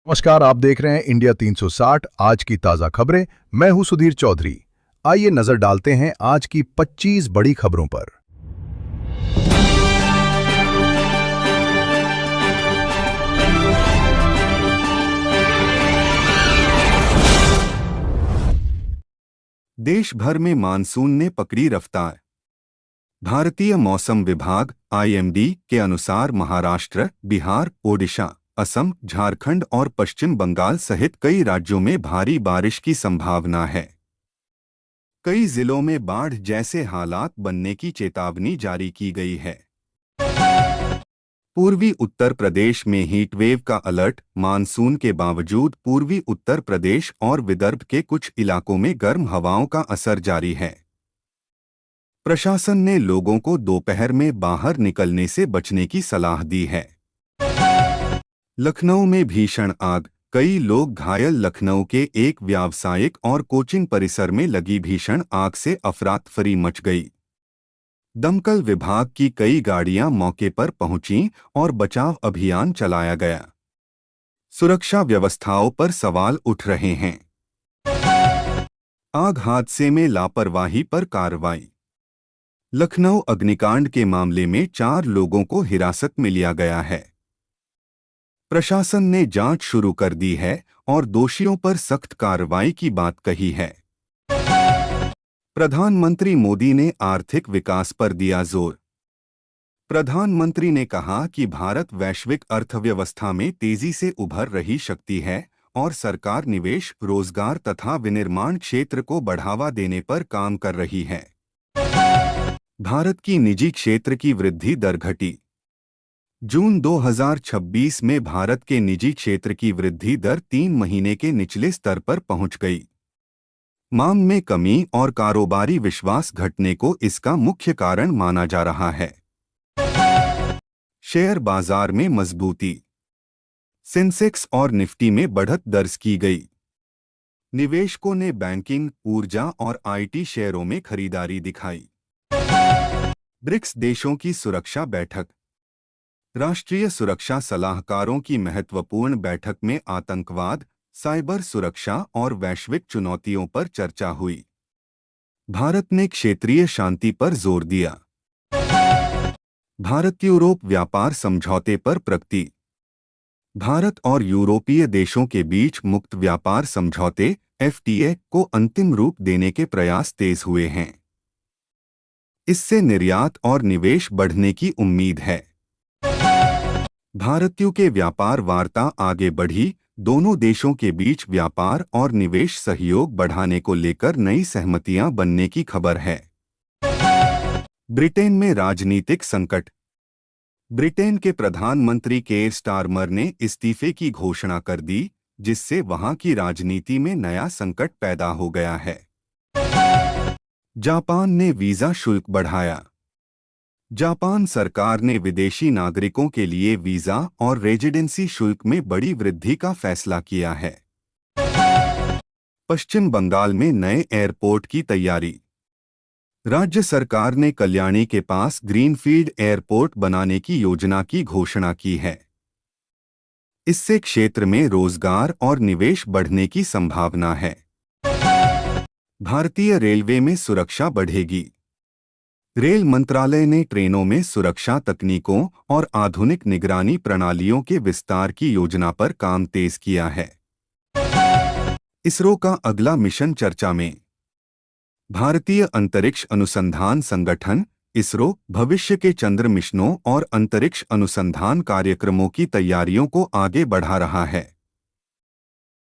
नमस्कार, आप देख रहे हैं इंडिया 360 आज की ताज़ा खबरें। मैं हूं सुधीर चौधरी। आइए नजर डालते हैं आज की 25 बड़ी खबरों पर। देश भर में मानसून ने पकड़ी रफ्तार। भारतीय मौसम विभाग (आईएमडी) के अनुसार महाराष्ट्र, बिहार, ओडिशा, असम, झारखंड और पश्चिम बंगाल सहित कई राज्यों में भारी बारिश की संभावना है। कई जिलों में बाढ़ जैसे हालात बनने की चेतावनी जारी की गई है। पूर्वी उत्तर प्रदेश में हीटवेव का अलर्ट। मानसून के बावजूद पूर्वी उत्तर प्रदेश और विदर्भ के कुछ इलाकों में गर्म हवाओं का असर जारी है। प्रशासन ने लोगों को दोपहर में बाहर निकलने से बचने की सलाह दी है। लखनऊ में भीषण आग, कई लोग घायल। लखनऊ के एक व्यावसायिक और कोचिंग परिसर में लगी भीषण आग से अफरा-तफरी मच गई। दमकल विभाग की कई गाड़ियां मौके पर पहुंचीं और बचाव अभियान चलाया गया। सुरक्षा व्यवस्थाओं पर सवाल उठ रहे हैं। आग हादसे में लापरवाही पर कार्रवाई। लखनऊ अग्निकांड के मामले में 4 लोगों को हिरासत में लिया गया है। प्रशासन ने जांच शुरू कर दी है और दोषियों पर सख्त कार्रवाई की बात कही है। प्रधानमंत्री मोदी ने आर्थिक विकास पर दिया जोर। प्रधानमंत्री ने कहा कि भारत वैश्विक अर्थव्यवस्था में तेजी से उभर रही शक्ति है और सरकार निवेश, रोजगार तथा विनिर्माण क्षेत्र को बढ़ावा देने पर काम कर रही है। भारत की निजी क्षेत्र की वृद्धि दर घटी। जून 2026 में भारत के निजी क्षेत्र की वृद्धि दर 3 महीने के निचले स्तर पर पहुंच गई। मांग में कमी और कारोबारी विश्वास घटने को इसका मुख्य कारण माना जा रहा है। शेयर बाजार में मजबूती। सेंसेक्स और निफ्टी में बढ़त दर्ज की गई। निवेशकों ने बैंकिंग, ऊर्जा और आईटी शेयरों में खरीदारी दिखाई। ब्रिक्स देशों की सुरक्षा बैठक। राष्ट्रीय सुरक्षा सलाहकारों की महत्वपूर्ण बैठक में आतंकवाद, साइबर सुरक्षा और वैश्विक चुनौतियों पर चर्चा हुई। भारत ने क्षेत्रीय शांति पर जोर दिया। भारत यूरोप व्यापार समझौते पर प्रगति। भारत और यूरोपीय देशों के बीच मुक्त व्यापार समझौते (एफटीए) को अंतिम रूप देने के प्रयास तेज हुए हैं। इससे निर्यात और निवेश बढ़ने की उम्मीद है। भारत-यूके व्यापार वार्ता आगे बढ़ी। दोनों देशों के बीच व्यापार और निवेश सहयोग बढ़ाने को लेकर नई सहमतियां बनने की खबर है। ब्रिटेन में राजनीतिक संकट। ब्रिटेन के प्रधानमंत्री केयर स्टारमर ने इस्तीफे की घोषणा कर दी, जिससे वहां की राजनीति में नया संकट पैदा हो गया है। जापान ने वीजा शुल्क बढ़ाया। जापान सरकार ने विदेशी नागरिकों के लिए वीजा और रेजिडेंसी शुल्क में बड़ी वृद्धि का फैसला किया है। पश्चिम बंगाल में नए एयरपोर्ट की तैयारी। राज्य सरकार ने कल्याणी के पास ग्रीनफील्ड एयरपोर्ट बनाने की योजना की घोषणा की है। इससे क्षेत्र में रोजगार और निवेश बढ़ने की संभावना है। भारतीय रेलवे में सुरक्षा बढ़ेगी। रेल मंत्रालय ने ट्रेनों में सुरक्षा तकनीकों और आधुनिक निगरानी प्रणालियों के विस्तार की योजना पर काम तेज किया है। इसरो का अगला मिशन चर्चा में। भारतीय अंतरिक्ष अनुसंधान संगठन (इसरो) भविष्य के चंद्र मिशनों और अंतरिक्ष अनुसंधान कार्यक्रमों की तैयारियों को आगे बढ़ा रहा है।